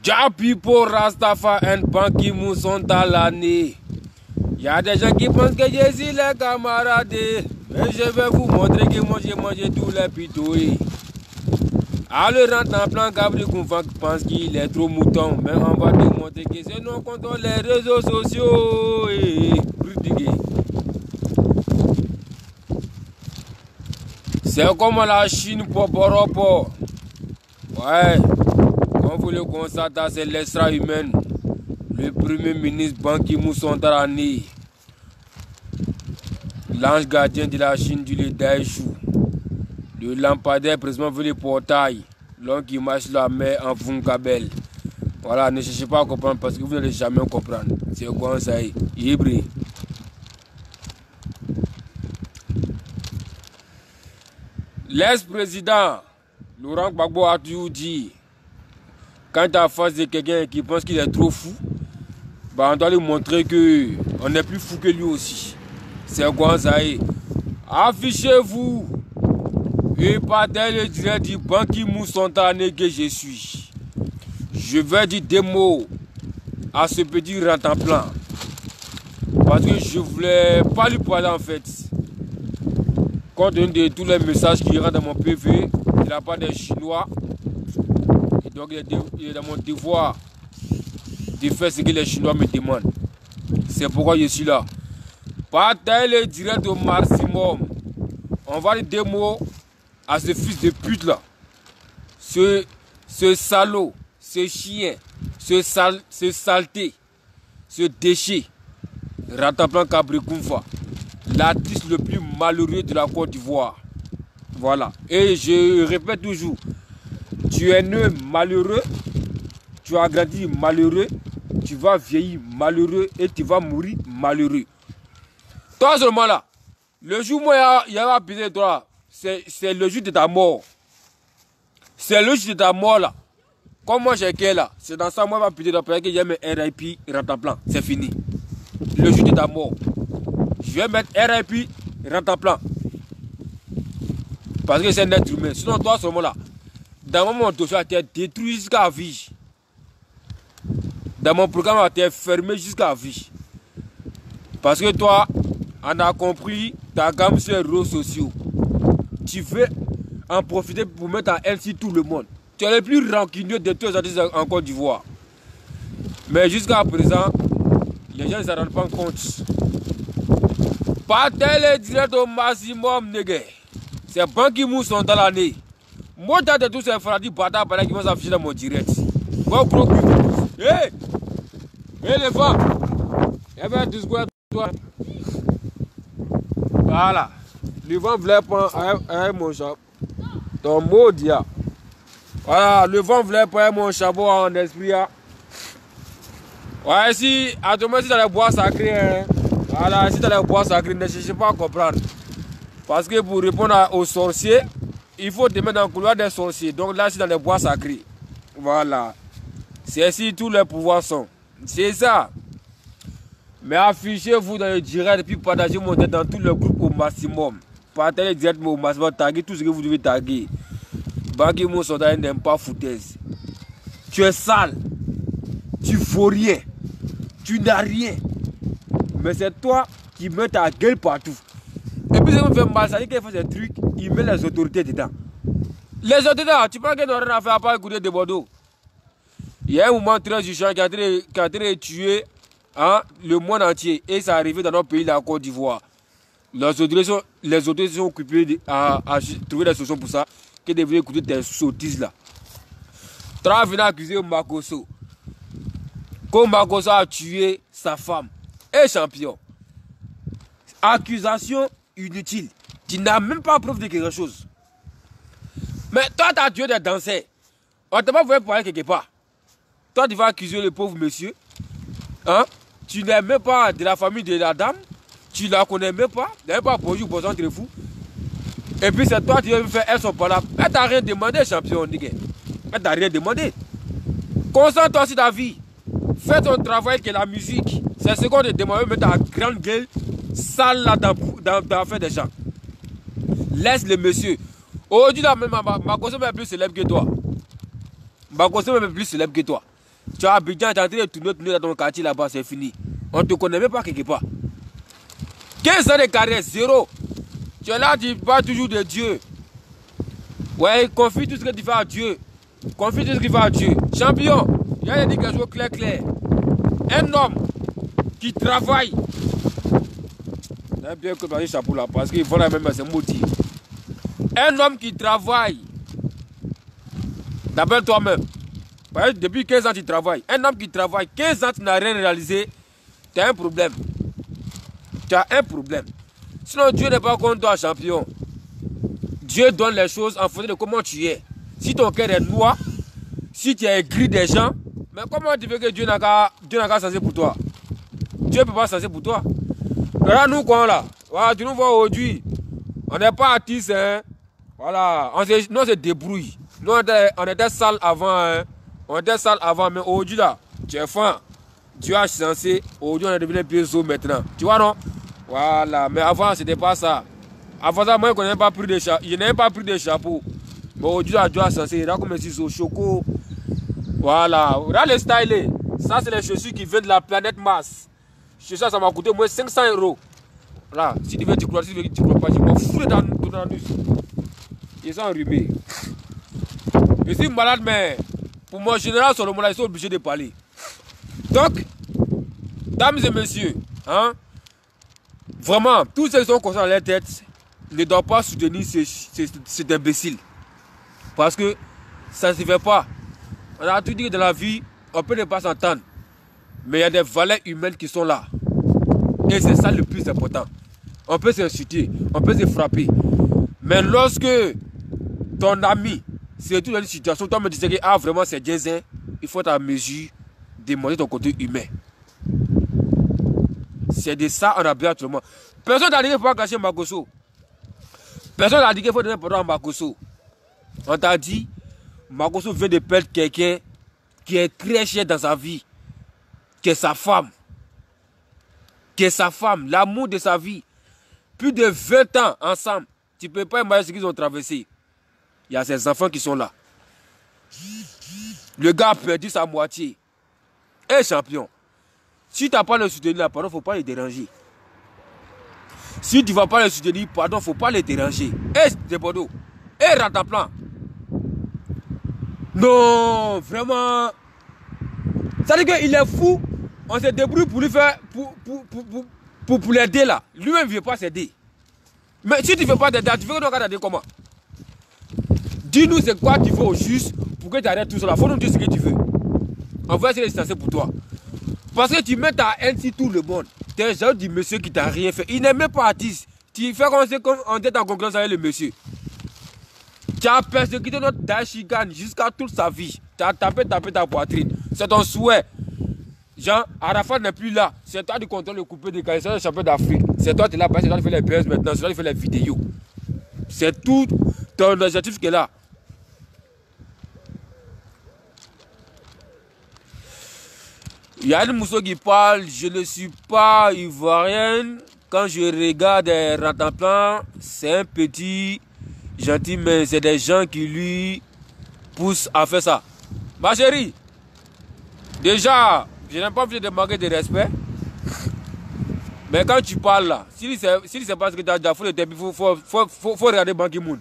Japipo, Rastafa and Ban Ki-moon sont à l'année. Il y a des gens qui pensent que je suis les camarades. Mais je vais vous montrer que moi j'ai mangé tous les pitouilles. À le rentre en plan, Gabri Koumfa pense qu'il est trop mouton. Mais on va démontrer que c'est non contre les réseaux sociaux. C'est comme la Chine pour Boropo. Ouais, comme vous le constatez, c'est l'extra-humain. Le premier ministre Ban Ki-moon sont à l'année. L'ange gardien de la Chine du Daishu. Le lampadaire président veut le portail. L'homme qui marche la mer en Funkabel. Voilà, ne cherchez pas à comprendre parce que vous n'allez jamais comprendre. C'est quoi ça y est, hybride. L'ex-président Laurent Gbagbo a toujours dit, quand tu es en face de quelqu'un qui pense qu'il est trop fou, bah on doit lui montrer qu'on est plus fou que lui aussi. C'est quoi ça y est. Affichez-vous et partagez le direct du Ban Ki-moon spontané que je suis. Je vais dire des mots à ce petit rentre-en-plan. Parce que je voulais pas lui parler en fait. Compte tenu de tous les messages qui rentrent dans mon PV de la part des Chinois. Et donc il est dans mon devoir de faire ce que les Chinois me demandent. C'est pourquoi je suis là. Partagez le direct au maximum. On va dire des mots à ce fils de pute là. Ce salaud, ce chien, ce saleté, ce déchet. Rataplan Gabri Koumfa, l'artiste le plus malheureux de la Côte d'Ivoire. Voilà. Et je répète toujours, tu es né malheureux, tu as grandi malheureux, tu vas vieillir malheureux et tu vas mourir malheureux. Toi seulement là, le jour où il y a besoin de toi, c'est le jour de ta mort. C'est le jour de ta mort là. Comme moi j'ai qu'elle là, c'est dans ça moi je vais péter dans le que j'ai mis RIP Rataplan. C'est fini. Le jour de ta mort. Je vais mettre RIP Rataplan. Parce que c'est un être humain. Sinon toi seulement là, dans mon dossier tu es détruit jusqu'à la vie. Dans mon programme tu es fermé jusqu'à la vie. Parce que toi, on a compris ta gamme sur les réseaux sociaux. Tu veux en profiter pour mettre en LC tout le monde. Tu es le plus rancunieux de tous les artistes en Côte d'Ivoire. Mais jusqu'à présent, les gens ne s'en rendent pas compte. Partez les directs au maximum, nègre. C'est Ban Ki-moon sont dans l'année. Moi, de tous ces frères bâtards qui vont s'afficher dans mon direct. Hé! Hé les femmes! Eh bien, tu toi. Voilà. Le vent voulait prendre mon chat. Ton mot dia. Voilà, le vent voulait prendre mon chapeau en esprit. Ouais, si, à tout moment, si dans les bois sacrés, hein, voilà, si dans les bois sacrés, ne cherchez pas à comprendre. Parce que pour répondre aux sorciers, il faut te mettre dans le couloir des sorciers. Donc là, c'est dans les bois sacrés. Voilà. C'est ainsi tous les pouvoirs sont. C'est ça. Mais affichez-vous dans le direct et puis partagez mon tête dans tous les groupes au maximum. Partagez le direct au maximum, taguez tout ce que vous devez taguer. Ban Ki-moon n'aime pas foutaise. Tu es sale. Tu vaux rien. Tu n'as rien. Mais c'est toi qui mets ta gueule partout. Et puis, ça me fait mal, ça dit qu'il fait des trucs, il met les autorités dedans. Les autorités, tu penses qu'ils n'ont rien à faire à part écouter de Bordeaux. Il y a un moment très urgent qui a été tué le monde entier. Et ça arrivé dans notre pays, la Côte d'Ivoire. Les autorités sont occupées à trouver des solutions pour ça. Qui devraient écouter des sottises là. Tra vient accuser Makosso. Comme Makosso a tué sa femme. Et champion. Accusation inutile. Tu n'as même pas preuve de quelque chose. Mais toi, tu as tué des danseurs. On ne t'a pas voulu parler quelque part. Toi, tu vas accuser le pauvre monsieur. Hein? Tu n'es même pas de la famille de la dame. Tu ne la connais même pas. Tu n'as même pas bonjour, bonjour entre vous. Et puis c'est toi qui veux faire, elles sont pas là. Elle t'a rien demandé, champion, nigga. Elle t'a rien demandé. Concentre-toi sur ta vie. Fais ton travail qui est la musique. C'est ce qu'on te demande, mais ta grande gueule sale là dans l'affaire des gens. Laisse le monsieur. Aujourd'hui, là, même Makosso est plus célèbre que toi. Makosso est plus célèbre que toi. Tu as Abidjan, tu es en train de tourner dans ton quartier là-bas, c'est fini. On ne te connaît même pas quelque part. 15 ans de carrière, zéro. Tu es là, tu parles toujours de Dieu. Ouais, confie tout ce que tu fais à Dieu. Confie tout ce que tu fais à Dieu. Champion, il y a dit quelque chose clair. Un homme qui travaille. Bien que le chapeau là, parce qu'il faut la même c'est motif. Un homme qui travaille. D'abord toi-même. Depuis 15 ans tu travailles. Un homme qui travaille, 15 ans tu n'as rien réalisé, tu as un problème. Tu as un problème. Sinon Dieu n'est pas contre toi, champion. Dieu donne les choses en fonction de comment tu es. Si ton cœur est noir, si tu es gris des gens, mais comment tu veux que Dieu n'a qu'à changer pour toi? Dieu ne peut pas changer pour toi. Là, nous, quoi, là? Voilà, tu nous vois aujourd'hui. On n'est pas artistes, hein. Voilà. Nous, on se débrouille. Nous, on était sales avant, hein. On était sales avant, mais aujourd'hui, là, tu es fin. Dieu a changé. Aujourd'hui, on est devenu péso maintenant. Tu vois, non? Voilà. Mais avant, c'était pas ça. Avant ça, moi, je n'ai pas pris de chapeau. Mais aujourd'hui, Dieu a changé. Là, comme si c'est au choco. Voilà. Regarde le style. Ça, c'est les chaussures qui viennent de la planète Mars. Ça m'a coûté au moins 500 €. Là, si tu veux, tu crois, si tu veux, tu crois pas, je m'en fous dans l'anus. Ils sont enrhumés. Je suis malade, mais pour mon général Solomon, ils sont obligés de parler. Donc, dames et messieurs, hein, vraiment, tous ceux qui sont conscients dans leur tête ne doivent pas soutenir cet imbécile. Parce que ça ne se fait pas. On a tout dit que dans la vie, on peut ne pas s'entendre. Mais il y a des valeurs humaines qui sont là. Et c'est ça le plus important. On peut s'insulter, on peut se frapper. Mais lorsque ton ami, surtout dans une situation, toi me dis que ah, vraiment c'est Jésus, il faut être à mesure de montrer ton côté humain. C'est de ça on a besoin tout le monde. Personne n'a dit qu'il faut cacher Makosso. Personne n'a dit qu'il faut donner pardon à Makosso. On t'a dit, Makosso vient de perdre quelqu'un qui est très cher dans sa vie. Que sa femme, l'amour de sa vie, plus de 20 ans ensemble, tu ne peux pas imaginer ce qu'ils ont traversé. Il y a ces enfants qui sont là. Le gars a perdu sa moitié. Et champion, si tu n'as pas le soutenir là, pardon, il ne faut pas les déranger. Si tu ne vas pas le soutenir, pardon, il ne faut pas les déranger. Et de Bordeaux, et Rataplan. Non, vraiment. Ça veut dire qu'il est fou. On se débrouille pour lui faire, pour l'aider là. Lui-même ne veut pas s'aider. Mais si tu ne veux pas t'aider, tu veux que nous t'aider comment? Dis-nous c'est quoi tu veux au juste pour que tu arrêtes tout cela. Il faut nous dire ce que tu veux. On va essayer de distancer pour toi. Parce que tu mets ta haine sur tout le monde. Tu es un genre du monsieur qui t'a rien fait. Il n'est même pas artiste. Tu fais comme on était en concurrence avec le monsieur. Tu as persécuté notre Daishigan jusqu'à toute sa vie. Tu as tapé ta poitrine. C'est ton souhait. Jean, Arafat n'est plus là. C'est toi qui contrôle le coupé de Caïssa, le champion d'Afrique. C'est toi qui es là, c'est toi qui fais les buzz maintenant, c'est toi qui fais les vidéos. C'est tout ton objectif qui est là. Il y a une mousseau qui parle, je ne suis pas ivoirienne. Quand je regarde Rataplan, c'est un petit gentil, mais c'est des gens qui lui poussent à faire ça. Ma chérie, déjà, je n'ai pas envie de manquer de respect. Mais quand tu parles là, si c'est pas ce que tu as dit, il faut regarder Ban Ki-moon.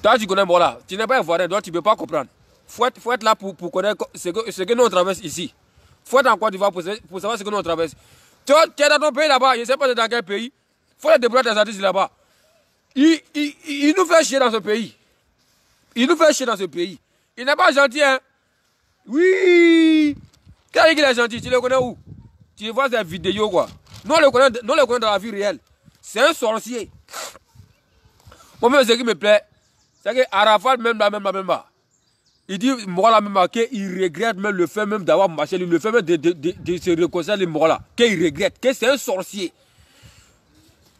Toi, tu connais, voilà, tu n'es pas ivoirien, donc tu ne peux pas comprendre. Faut être là pour connaître ce que nous on traverse ici. Faut être en Côte d'Ivoire pour savoir ce que nous on traverse. Tu es dans ton pays là-bas, je ne sais pas dans quel pays. Faut les débrouiller des artistes là-bas. Il nous fait chier dans ce pays. Il nous fait chier dans ce pays. Il n'est pas gentil, hein. Oui. Quand il est gentil, tu le connais où? Tu vois ces vidéos, quoi. Nous, on le connaît dans la vie réelle. C'est un sorcier. Moi-même, ce qui me plaît, c'est que Arafat, même là, il dit, moi, là, même, qu'il regrette même le fait même d'avoir marché, le fait même de se réconcilier les morts là. Qu'il regrette, que c'est un sorcier.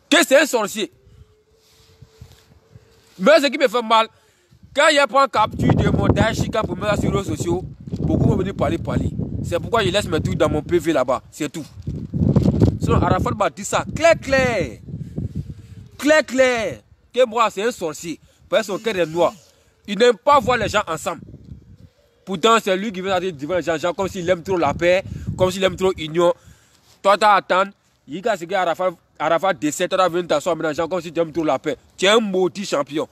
Que c'est un sorcier. Mais ce qui me fait mal, quand il y a pas capture de mon Daishikan pour mettre sur les réseaux sociaux, beaucoup vont venir parler. C'est pourquoi je laisse mes trucs dans mon PV là-bas. C'est tout. Sinon, Arafat m'a dit ça clair. Que moi, c'est un sorcier. Parce que son cœur est noir. Il n'aime pas voir les gens ensemble. Pourtant, c'est lui qui veut aller devant les gens comme s'il aime trop la paix, comme s'il aime trop l'union. Toi, tu attends. Il y a ce que Arafat décède, tu vas venir t'asseoir avec les gens comme si tu aimes trop la paix. Tu es un maudit champion.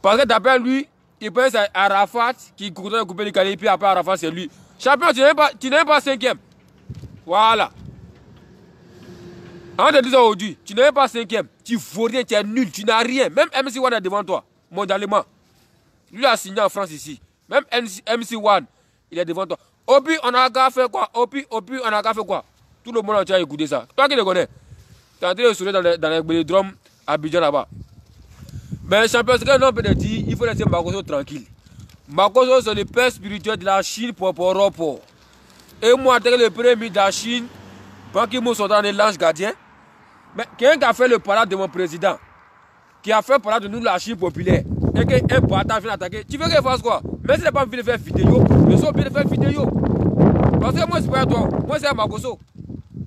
Parce que d'après lui, il pense que c'est Arafat qui continue de couper les canets, puis après Arafat, c'est lui. Champion, tu n'es pas cinquième. Voilà. En te disant aujourd'hui, tu n'es pas cinquième. Tu vaux rien, tu es nul, tu n'as rien. Même MC1 est devant toi, mondialement. Lui a signé en France ici. Même MC1, il est devant toi. Opi, on a qu'à faire quoi? Opi, on a qu'à faire quoi? Tout le monde a écouté ça. Toi qui le connais, tu es en train de sourire dans les bélodromes à Abidjan là-bas. Mais champion, ce que l'on peut dire, il faut laisser Makosso tranquille. Makosso, c'est le père spirituel de la Chine pour rapport. Et moi, en tant que le premier ministre de la Chine, Ban Ki-moon sont dans l'ange gardien. Mais quelqu'un qui a fait le parade de mon président, qui a fait le parade de nous, la Chine populaire, et qu'un bâtard vient attaquer, tu veux qu'il fasse quoi? Mais s'il n'est pas envie de faire vidéo, mais sont obligés de faire vidéo. Parce que moi, c'est pas toi, moi c'est un Makosso.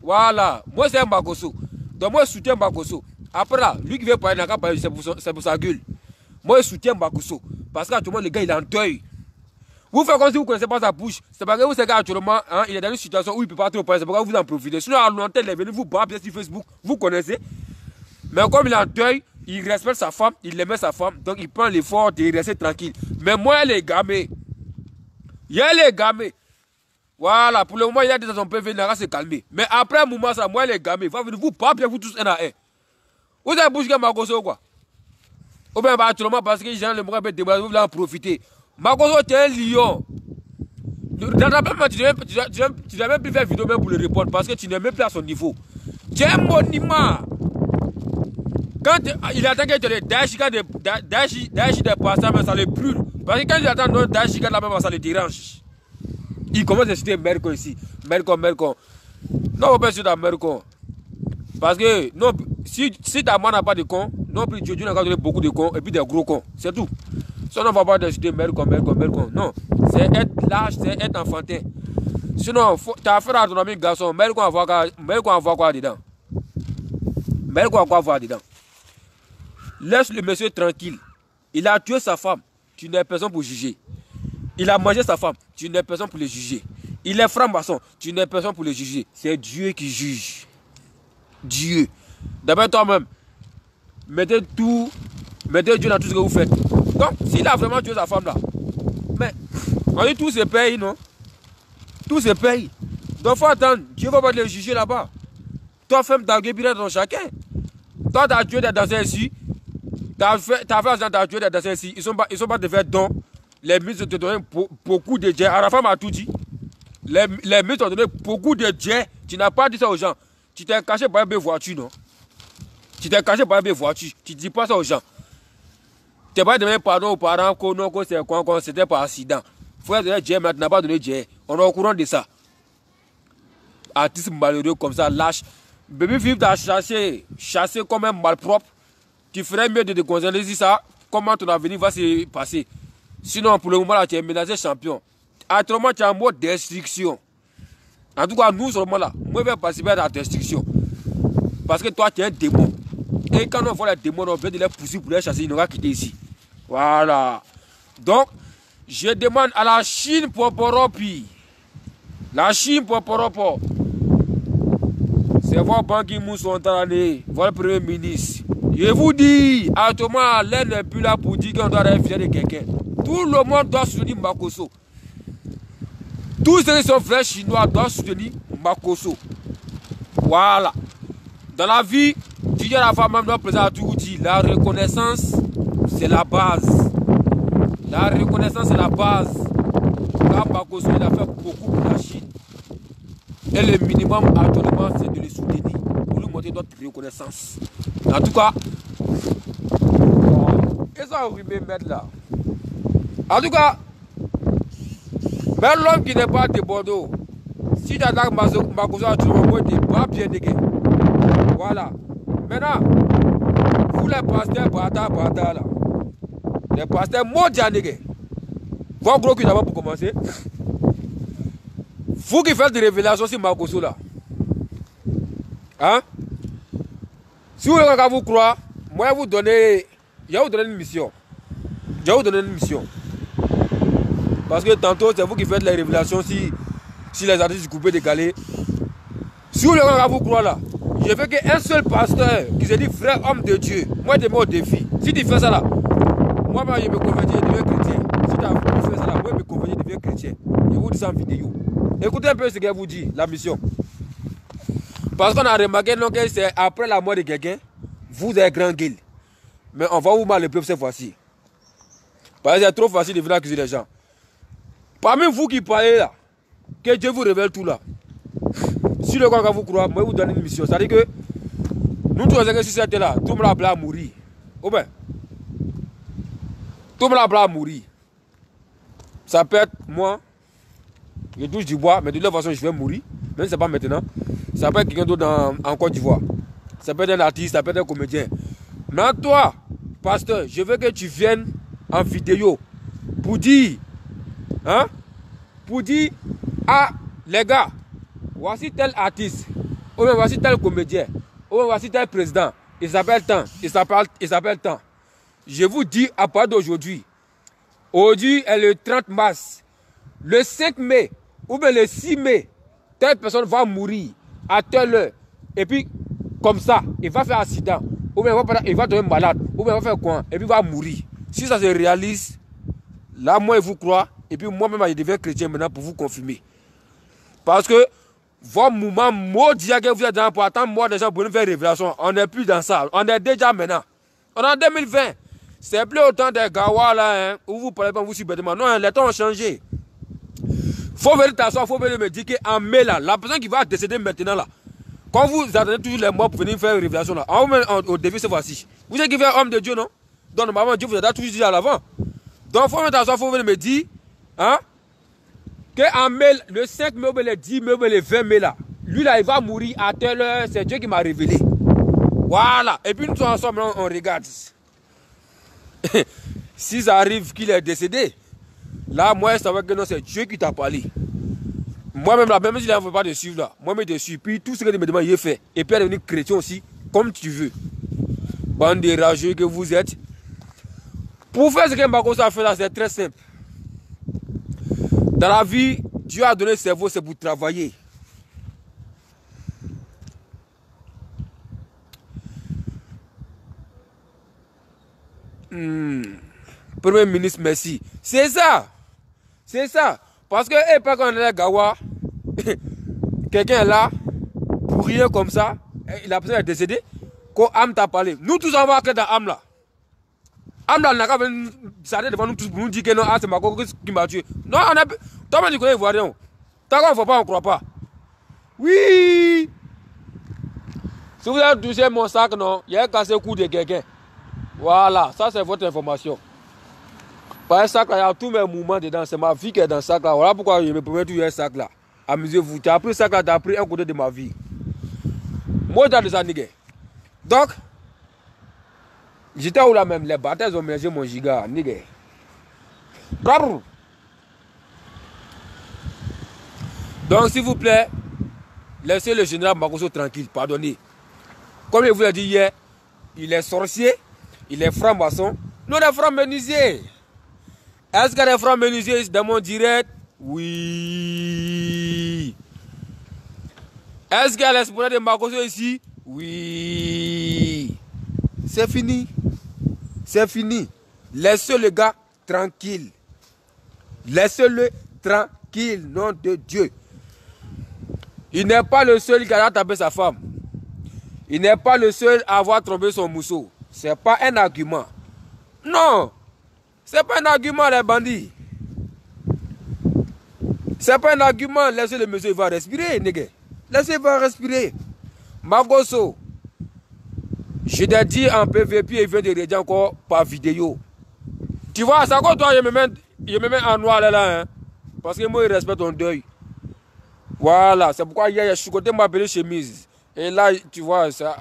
Voilà, moi c'est un Makosso. Donc moi je soutiens Makosso. Après là, lui qui veut parler, n'a qu'à parler, c'est pour sa gueule. Moi je soutiens Makosso. Parce qu'actuellement, le gars il est en deuil. Vous faites comme si vous ne connaissez pas sa bouche. C'est parce que vous savez qu'actuellement, hein, il est dans une situation où il ne peut pas trop parler. C'est pourquoi vous en profitez. Sinon, à long terme, il est venu vous battre sur Facebook. Vous connaissez. Mais comme il est en deuil, il respecte sa femme, il aime sa femme. Donc il prend l'effort de rester tranquille. Mais moi, il est gamé. Il est gamé. Voilà, pour le moment, il a dit à son PV, il va se calmer. Mais après un moment, ça, moi, il est gamé. Il va venir vous battre, vous tous un à un. Vous avez bouché Makosso quoi? Ou bien, actuellement, parce que les gens, le moment, vous voulez en profiter. Makosso, tu es un lion. Dans ta même, tu ne dois même plus faire vidéo même pour le répondre parce que tu n'es même plus à son niveau. Tu es un monument. Quand il attend que tu les Daishika des passants, mais ça les brûle. Parce que quand il attend notre Daishika là-bas, ça les dérange. Il commence à citer Mercon ici. Mercon. Non, on peut citer Mercon. Parce que non, si ta main n'a pas de con, non plus Dieu n'a pas donné beaucoup de cons et puis des gros cons. C'est tout. Sinon, on ne va pas citer Mercon. Non. C'est être lâche, c'est être enfantin. Sinon, tu as affaire à ton ami garçon. Mercon va voir quoi dedans. Mercon va voir dedans. Laisse le monsieur tranquille. Il a tué sa femme. Tu n'es personne pour juger. Il a mangé sa femme. Tu n'es personne pour le juger. Il est franc-maçon. Tu n'es personne pour le juger. C'est Dieu qui juge. Dieu. D'abord toi-même. Mettez Dieu dans tout ce que vous faites. Donc, s'il a vraiment tué sa femme là, mais on dit tout se paye, non? Tout se paye. Donc, il faut attendre. Dieu va pas le juger là-bas. Toi, femme, tu as guéri dans chacun. Toi, tu as tué des danseurs ici. Tu as tué des danseurs ici. Ils sont pas de faire don. Les ministres te donnent beaucoup de jets. Arafat m'a tout dit. Les ministres ont donné beaucoup de jets. Tu n'as pas dit ça aux gens. Tu t'es caché par une voiture, non? Tu t'es caché par une voiture. Tu ne dis pas ça aux gens. Tu n'as pas demandé pardon aux parents que c'est quoi, c'était par accident. Il faut donner jet, mais tu n'as pas donné jet. On est au courant de ça. Artiste malheureux comme ça, lâche. Baby Philippe t'a chassé comme un malpropre. Tu ferais mieux de te concentrer sur ça. Comment ton avenir va se passer? Sinon, pour le moment, là, tu es menacé champion. Actuellement, tu es en mode destruction. En tout cas, nous, sur le moment là, moi, je vais participer à la destruction. Parce que toi, tu es un démon. Et quand on voit les démons, on veut de les pousser pour les chasser, ils n'auront pas quitté ici. Voilà. Donc, je demande à la Chine Poporopi. La Chine Poporopo. C'est voir Ban Ki-moon sont allés, voir le premier ministre. Je vous dis, actuellement, l'air n'est plus là pour dire qu'on doit réfugier de quelqu'un. Tout le monde doit soutenir Makosso. Tous ceux qui sont frères chinois doivent soutenir Makosso. Voilà. Dans la vie, Didier Rafa, même notre président a tout dit, la reconnaissance, c'est la base. La reconnaissance, c'est la base. Quand Makosso, il a fait beaucoup pour la Chine. Et le minimum actuellement, c'est de le soutenir. Pour lui montrer notre reconnaissance. En tout cas, et ça, on va mettre là. En tout cas, même l'homme qui n'est pas de Bordeaux, si tu attaques Makosso actuellement, tu n'es pas bien dégué. Voilà. Maintenant, vous les pasteurs bata là, les pasteurs mondialisés, vous gros qui d'abord pour commencer, vous qui faites des révélations sur Makosso là, hein? Si vous voulez vous croire, moi je vais vous donner une mission. Parce que tantôt, c'est vous qui faites les révélations si les artistes coupés décalés. Sur le rang à vous croire là, je veux qu'un seul pasteur qui se dit vrai homme de Dieu, moi je te mets au défi. Si tu fais ça là, moi je me convertis, je deviens chrétien. Si tu fais ça là, moi je me convertis, je deviens chrétien. Je vous dis ça en vidéo. Écoutez un peu ce qu'elle vous dit, la mission. Parce qu'on a remarqué que c'est après la mort de quelqu'un, vous êtes grand gueule. Mais on va vous mettre le preuve cette fois-ci. Parce que c'est trop facile de venir accuser les gens. Parmi vous qui parlez là, que Dieu vous révèle tout là. Si le corps vous croit, moi je vous donne une mission. C'est-à-dire que nous tous les sur cette terre là, tout le monde a appelé à mourir. Ou bien, tout le monde a appelé à mourir. Ça peut être moi, je touche du bois, mais de toute façon je vais mourir. Même si ce n'est pas maintenant. Ça peut être quelqu'un d'autre en Côte d'Ivoire. Ça peut être un artiste, ça peut être un comédien. Mais toi, pasteur, je veux que tu viennes en vidéo pour dire, hein, pour dire, ah, les gars, voici tel artiste, ou bien voici tel comédien, ou bien voici tel président, il s'appelle tant, il s'appelle tant. Je vous dis à partir d'aujourd'hui, aujourd'hui est le 30 mars, le 5 mai, ou bien le 6 mai, telle personne va mourir à telle heure, et puis comme ça, il va faire accident, ou bien il va tomber malade, ou bien il va faire quoi, et puis il va mourir. Si ça se réalise, là moi je vous crois, et puis moi-même je deviens chrétien maintenant pour vous confirmer. Parce que vos mouvements maudits que vous êtes dans pour attendre moi des gens pour nous faire révélation, on n'est plus dans ça, on est déjà maintenant. On est en 2020. C'est plus autant des gawa là, hein, où vous parlez pas, vous suivez bêtement. Non, les temps ont changé. Faut venir t'asseoir, faut venir me dire qu'en mai là, la personne qui va décéder maintenant là, quand vous attendez toujours les morts pour venir faire une révélation là, on met au défi cette fois-ci. Vous êtes qui fait homme de Dieu, non? Donc normalement Dieu vous a toujours dit à l'avant. Donc faut venir t'asseoir, faut venir me dire, hein, qu'en mai, le 5 mai, le 10 mai, le 20 mai là, lui là il va mourir à telle heure, c'est Dieu qui m'a révélé. Voilà. Et puis nous tous ensemble on regarde. Si ça arrive qu'il est décédé, là moi je savais que non, c'est Dieu qui t'a parlé. Moi-même là, même si il ne veut pas te suivre là, moi-même je te suis. Puis tout ce que tu me demandes, il fait. Et puis elle est devenue chrétien aussi, comme tu veux. Bande de rageux que vous êtes. Pour faire ce que Mbakosso a fait là, c'est très simple. Dans la vie, Dieu a donné le cerveau, c'est pour travailler. Premier ministre, merci. C'est ça. C'est ça. Parce que, pas quand on est Gawa, quelqu'un est là, pour rien comme ça, la personne est décédée, quand Am t'a parlé. Nous tous on va créer dans Am là. Am là, n'a qu'à venir s'arrêter devant nous tous pour nous dire que non, c'est ma coco qui m'a tué. Non, on a. Toi-même, tu connais les Ivoiriens. T'as quoi, il ne faut pas, on ne croit pas. Oui. Si vous avez touché mon sac, non, il y a un cassé le cou de quelqu'un. Voilà, ça c'est votre information. Par un sac là, il y a tous mes mouvements dedans. C'est ma vie qui est dans le sac là. Voilà pourquoi je me permets de un sac là. Amusez-vous. Tu as pris le sac là, tu as pris un côté de ma vie. Moi, j'ai des années. Donc, j'étais où là même. Les batailles ont mélangé mon giga. Nigga. Donc, s'il vous plaît, laissez le général Mbakosso tranquille. Pardonnez. Comme je vous l'ai dit hier, il est sorcier, il est franc-maçon. Nous, on est francs-menuisiers. Est-ce qu'il y a des francs-menuisiers dans mon direct? Oui. Est-ce qu'il y a l'espoir de Mbakosso ici? Oui. C'est fini. C'est fini. Laissez le gars tranquille. Laissez-le tranquille, nom de Dieu. Il n'est pas le seul qui a tapé sa femme. Il n'est pas le seul à avoir trompé son mousseau. Ce n'est pas un argument. Non. Ce n'est pas un argument, les bandits. Ce n'est pas un argument. Laissez le monsieur, il va respirer, nègre. Laissez-le respirer. Mbakosso, je t'ai dit en PVP, il vient de redire encore par vidéo. Tu vois, c'est quoi toi, je me mets en noir là, hein? Parce que moi, il respecte ton deuil. Voilà, c'est pourquoi hier, je suis côté de m'appeler chemise. Et là, tu vois, ça.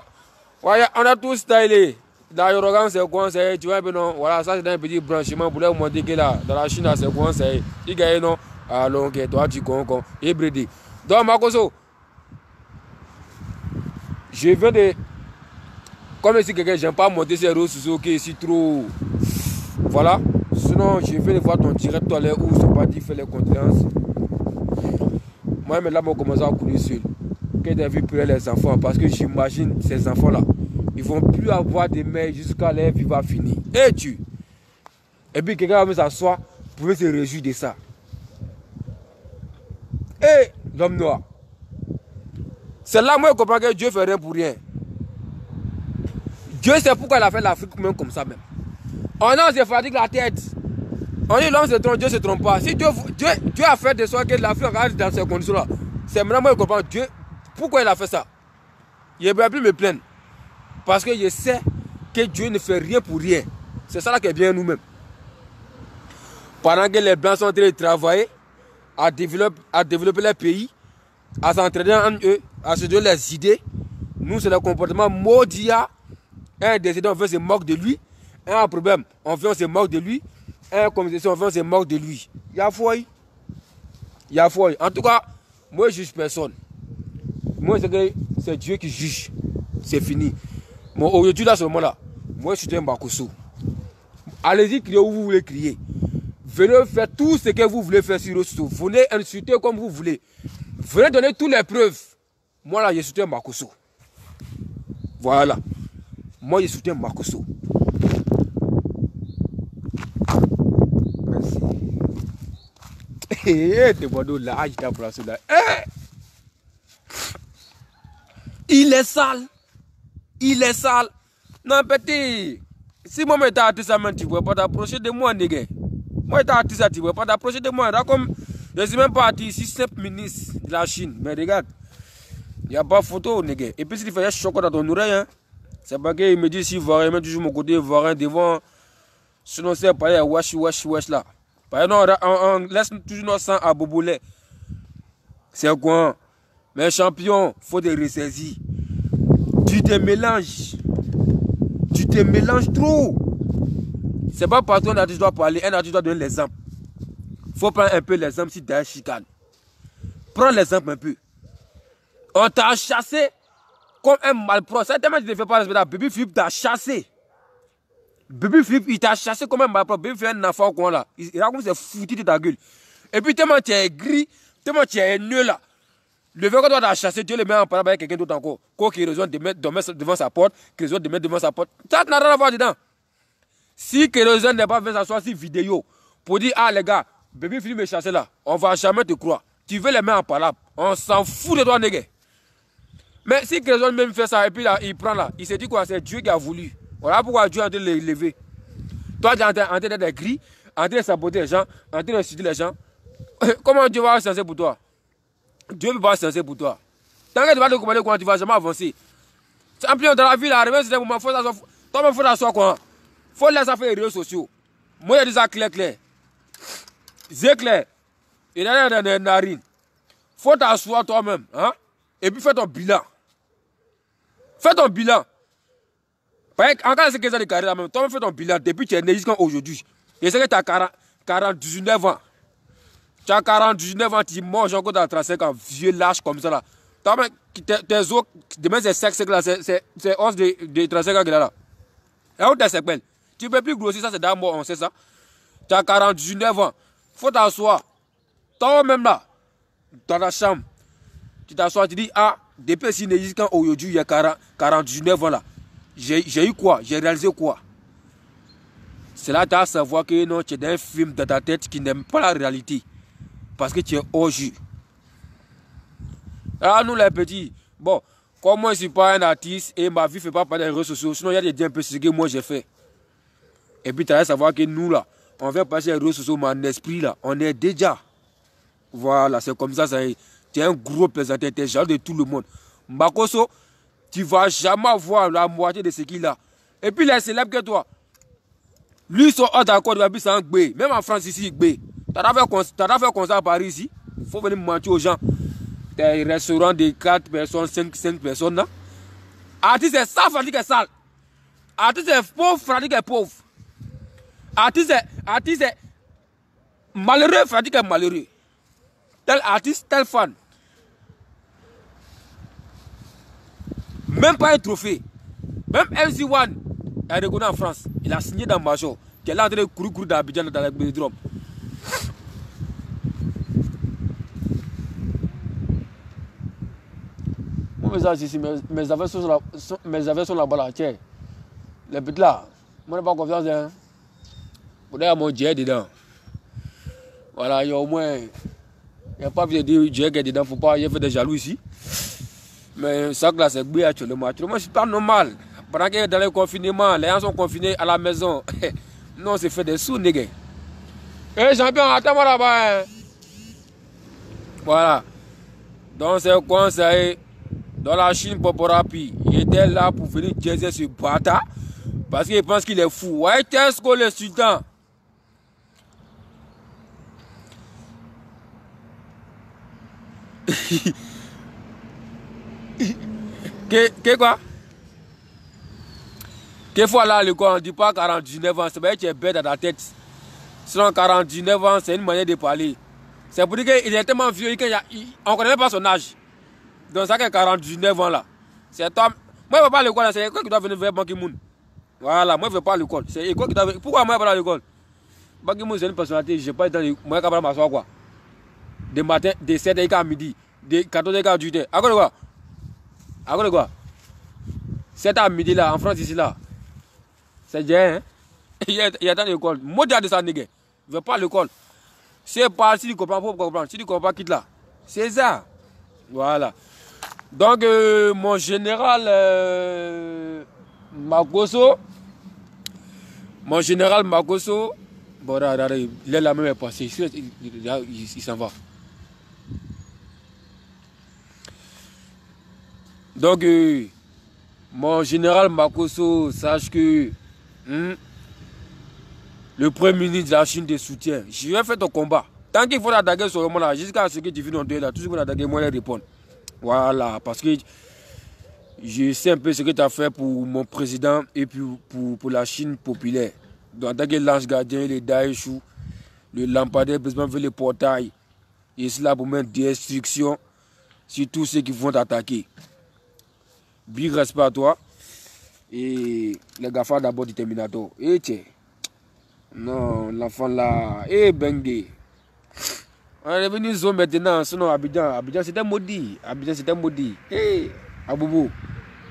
Ouais, on a tout stylé. Dans l'arrogance, c'est quoi, c'est, tu vois, non, voilà, ça c'est un petit branchement pour leur montrer que là, dans la Chine, c'est quoi, c'est, il gagne, non, alors, ok, toi, tu comprends, et Brady. Donc, Mbakosso, je viens de, comme si quelqu'un, j'aime pas monter ces réseaux sociaux qui est si trop, voilà, sinon, je vais voir ton direct tout à l'heure où son parti fait les condoléances. Moi, mais là, on commence à couler seul. Quand j'ai vu pleurer les enfants, parce que j'imagine ces enfants-là, ils vont plus avoir des mères jusqu'à leur vie va finir. Et tu. Et puis quelqu'un va s'asseoir pour se réjouir de ça. Et l'homme noir. C'est là moi je comprends que Dieu fait rien pour rien. Dieu sait pourquoi il a fait l'Afrique même comme ça même. On se fatigue la tête. On dit l'homme se trompe, Dieu ne se trompe pas. Si Dieu a fait de sorte que l'Afrique reste dans ces conditions-là, c'est maintenant moi je comprends Dieu. Pourquoi il a fait ça? Il ne peut plus me plaindre. Parce que je sais que Dieu ne fait rien pour rien. C'est ça là qui est bien nous-mêmes. Pendant que les Blancs sont en train de travailler, à développer leur pays, à s'entraîner en eux, à se donner les idées, nous c'est le comportement maudit. Un décédé, on vient se moque de lui. Un problème, on vient se moque de lui. Un communication, on vient se moque de lui. Il y a foi. Il y a foi. En tout cas, moi je ne juge personne. Moi c'est Dieu qui juge. C'est fini. Bon, aujourd'hui, là, ce moment-là, moi, je suis un Bakosso. Allez-y, criez où vous voulez crier. Venez faire tout ce que vous voulez faire sur le réseau. Venez insulter comme vous voulez. Venez donner toutes les preuves. Moi, là, je suis un Bakosso. Voilà. Moi, je suis un Bakosso. Merci. Là, il est sale. Il est sale. Non, petit. Si moi, je suis artiste, tu ne peux pas t'approcher de moi, nègre. Moi, je suis artiste, tu ne peux pas t'approcher de moi. Comme je ne suis même pas artiste, je suis simple ministre de la Chine. Mais regarde, il n'y a pas photo, nègre. Et puis, si tu fais un chocolat dans ton oreille, hein, c'est pas qu'il me dit si il met toujours mon côté, voir devant. Sinon, c'est pas wesh là. Par exemple, on laisse toujours notre sang à boboler. C'est quoi? Mais champion, il faut te ressaisir. Tu te mélanges. Tu te mélanges trop. C'est pas partout un artiste doit parler. Un artiste doit donner l'exemple. Il faut prendre un peu l'exemple si tu es un chicane. Prends l'exemple un peu. On t'a chassé comme un malpropre. Certainement, tu ne fais pas respecter. Baby Philippe t'a chassé. Baby Philippe, il t'a chassé comme un malpropre. Baby Philippe, un enfant quoi là. Il raconte c'est foutu de ta gueule. Et puis, tellement tu es gris, tellement tu es nul là. Le fait que tu as chassé, Dieu le met en parole avec quelqu'un d'autre encore. Quoi qu'il raisonne de mettre devant sa porte, qu'il raisonne de mettre devant sa porte. Ça n'a rien à voir dedans. Si Kérosène n'est pas venu s'asseoir sur vidéo pour dire, ah les gars, Baby Philippe est chassé là, on va jamais te croire. Tu veux les mettre en parole. On s'en fout de toi, nègre. Mais si Kérosène même fait ça et puis là, il prend là, il se dit quoi, c'est Dieu qui a voulu. Voilà pourquoi Dieu est en train de les lever. Toi, tu es en train d'être gris, en train de saboter les gens, en train de citer les gens. Comment Dieu va se pour toi? Dieu ne peut pas se censer pour toi. Tant que tu vas te commander quoi, tu ne vas jamais avancer. Champion dans la vie, là, c'est un moment, toi-même, il faut t'asseoir quoi. Il faut laisser faire les réseaux sociaux. Moi, il y a des clair. C'est clair. Il y a des narines. Il faut t'asseoir toi-même. Hein? Et puis, fais ton bilan. Fais ton bilan. Encore ces 15 ans de carrière, même, toi-même, fais ton bilan. Depuis que tu es né jusqu'à aujourd'hui. Et c'est que tu as 49 ans. Tu as 49 ans, tu manges encore dans 35 ans, vieux lâche comme ça là. Tes os, demain c'est sec là, c'est os de 35 ans qu'il a là. Et où t'es sec, tu ne peux plus grossir, ça c'est dans moi, on sait ça. Tu as 49 ans, faut t'asseoir. Toi-même là, dans ta chambre, tu t'assois, tu dis, ah, depuis si jusqu'à aujourd'hui, il y a 49 ans là. J'ai eu quoi? J'ai réalisé quoi? C'est là que tu as à savoir que non, tu es dans un film dans ta tête qui n'aime pas la réalité. Parce que tu es au jus. Ah, nous les petits, bon, comme moi je ne suis pas un artiste et ma vie ne fait pas partie des réseaux sociaux, sinon il y a des gens un peu ce que moi j'ai fait. Et puis tu as à savoir que nous là, on vient passer les réseaux sociaux, mais en esprit là, on est déjà. Voilà, c'est comme ça, tu es un gros plaisantin, tu es genre de tout le monde. Bakosso, tu ne vas jamais voir la moitié de ce qu'il a. Et puis les célèbres que toi, lui sont hors d'accord, il c'est un gbé. Même en France ici, gbé. Tu as fait comme ça à Paris ici. Il faut venir mentir aux gens. Des restaurants de 4 personnes, 5 personnes. Là. Artiste est sale, fatigue est sale. Artiste est pauvre, fatigue est pauvre. Artiste est malheureux, fatigue est malheureux. Tel artiste, tel fan. Même pas un trophée. Même MC1 est reconnu en France. Il a signé dans Major. qui est là en train de courir d'Abidjan dans la Bélodrome. Moi, mes affaires sont là-bas, là, tiens. Les petits là, moi, je n'ai pas confiance. Hein. Vous avez mon jet dedans. Voilà, il y a au moins. Il n'y a pas vu de dire jet qui est dedans, il ne faut pas y faire des jaloux ici. Mais ça, là, c'est bien actuellement. Actuellement, c'est pas normal. Pendant qu'il est dans le confinement, les gens sont confinés à la maison. Non, c'est fait des sous, nègre. Eh, champion, attends-moi là-bas. Hein. Voilà. Donc, c'est un conseil. Dans la Chine, Poporapi, il était là pour venir jazzer ce bâtard. Parce qu'il pense qu'il est fou. Ouais, qu'est-ce que le sultan? Que quoi? Qu'est-ce fois là, le quoi? On ne dit pas 49 ans. C'est vrai que tu es bête dans ta tête. Sinon, 49 ans, c'est une manière de parler. C'est pour dire qu'il est tellement vieux qu'on ne connaît même pas son âge. Donc ça fait 49 ans là. C'est toi. Moi je ne veux pas à l'école, c'est l'école qui doit venir vers Ban Ki-moon. Voilà, moi je ne veux pas à l'école. C'est l'école qui doit venir. Pourquoi moi je ne veux pas à l'école? Ban Ki-moon c'est une personnalité, je n'ai pas été moi je vais m'asseoir quoi. De matin, de 7h à midi, de 14h à 18h. À quoi? À quoi? 7h à midi là, en France ici là. C'est bien hein. Il y a dans l'école. Moi de ça nègre. Je ne veux pas à l'école. C'est pas si tu comprends, faut comprendre. Si tu comprends, quitte là. C'est ça. Voilà. Donc, mon général Makosso, bon, il est la même passé, il s'en va. Donc, mon général Makosso, sache que le premier ministre de la Chine te soutient. Je vais faire ton combat. Tant qu'il faut attaquer sur le monde là, jusqu'à ce que tu viennes en deux là, tout ce qu'on attaque, moi, je vais répondre. Voilà, parce que je sais un peu ce que tu as fait pour mon président et puis pour la Chine populaire. Donc, en tant que l'ange gardien, le Daeshou, le lampadaire, besoin de le portail. Et c'est là pour mettre des restrictions sur tous ceux qui vont t'attaquer. Big respect à toi. Et les GAFA d'abord du Terminator. Et tiens, non, l'enfant là, et Bengue. On est venu zone maintenant, sinon Abidjan c'était maudit. Hé, Aboubou,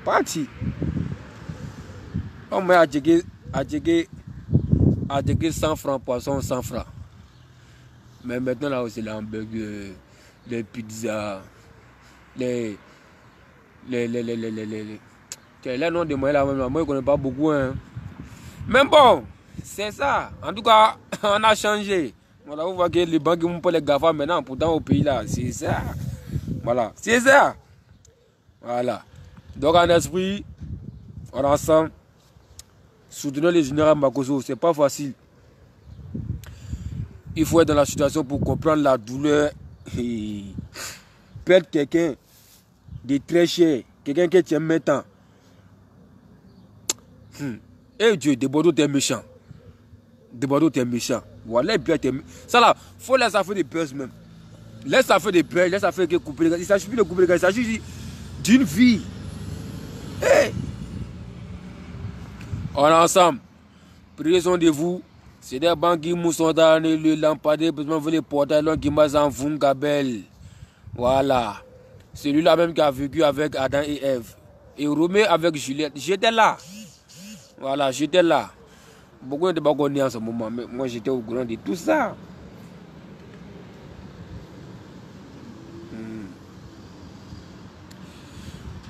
parti. On m'a checké 100 francs poisson, 100 francs. Mais maintenant là, c'est les hamburgers, les pizzas, les noms de moi là, moi je ne connais pas beaucoup. Hein. Mais bon, c'est ça. En tout cas, on a changé. Voilà, vous voyez que les banques vont pas les GAFA maintenant, pourtant au pays là, c'est ça. Voilà, c'est ça. Voilà. Donc en esprit, on est ensemble. Soutenons les généraux Makosso, c'est pas facile. Il faut être dans la situation pour comprendre la douleur. Perdre quelqu'un de très cher, quelqu'un qui tient maintenant. Eh Dieu, de Bordeaux, t'es méchant. Voilà, ça là, faut laisser ça faire des buzz même. Laisse ça faire des buzz, laisse ça faire que couper les gars. Il s'agit plus de couper les gars, il s'agit d'une vie. Hey. On est ensemble. Prenez soin de vous. C'est des banques qui sont dans le lampadaire, besoin de les porter, qui m'a en Gabel. Voilà. Celui-là même qui a vécu avec Adam et Ève. Et Roméo avec Juliette. J'étais là. Voilà, j'étais là. Beaucoup de gens connaissent en ce moment, mais moi j'étais au courant de tout ça.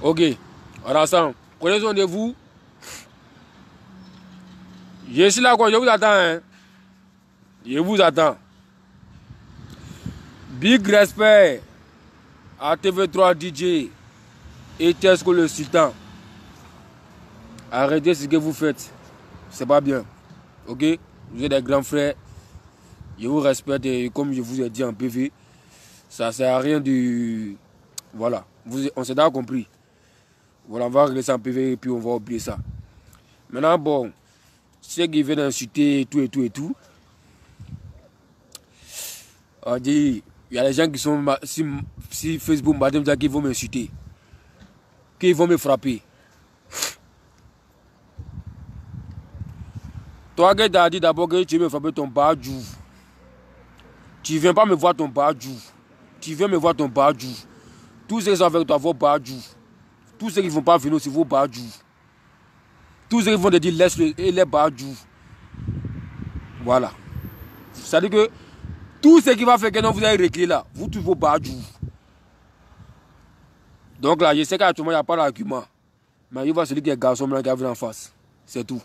Ok, on est ensemble. Prenez soin de vous. Je suis là, quoi. Je vous attends. Hein. Je vous attends. Big respect à TV3 DJ et Tesco le Sultan. Arrêtez ce que vous faites. C'est pas bien. Ok? Vous êtes des grands frères. Je vous respecte et comme je vous ai dit en PV, ça sert à rien de... Voilà. On s'est déjà compris. Voilà, on va régler ça en PV et puis on va oublier ça. Maintenant, bon, ceux qui viennent insulter et tout. On dit, il y a des gens qui sont... Si Facebook m'a dit qu'ils vont m'insulter. Qu'ils vont me frapper. Toi qui t'as dit d'abord que tu veux me frapper ton badjou. Tu viens pas me voir ton badjou. Tu viens me voir ton badjou. Tous ceux qui sont avec toi, vos badjou. Tous ceux qui ne vont pas venir aussi, vos badjou. Tous ceux qui vont te dire laisse-le et les badjou. Voilà. Ça veut dire que tout ce qui va faire que non, vous allez régler là, vous tous vos badjou. Donc là, je sais qu'actuellement, il n'y a pas d'argument. Mais il va celui qui est garçon qui a vu en face. C'est tout.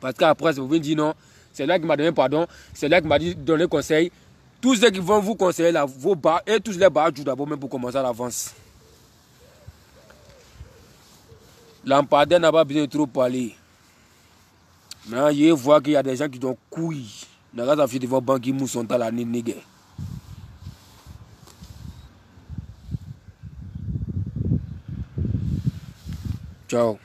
Parce qu'après, vous pouvez dire non, c'est là qui m'a donné pardon, c'est là qui m'a dit donner conseil. Tous ceux qui vont vous conseiller là, vos bas et tous les badjou d'abord même pour commencer à l'avance. Lampadaire n'a pas besoin de trop parler. Mais je vois qu'il y a des gens qui ont couilles. Dans la vie de vos banques qui moussent à la nègre. Ciao.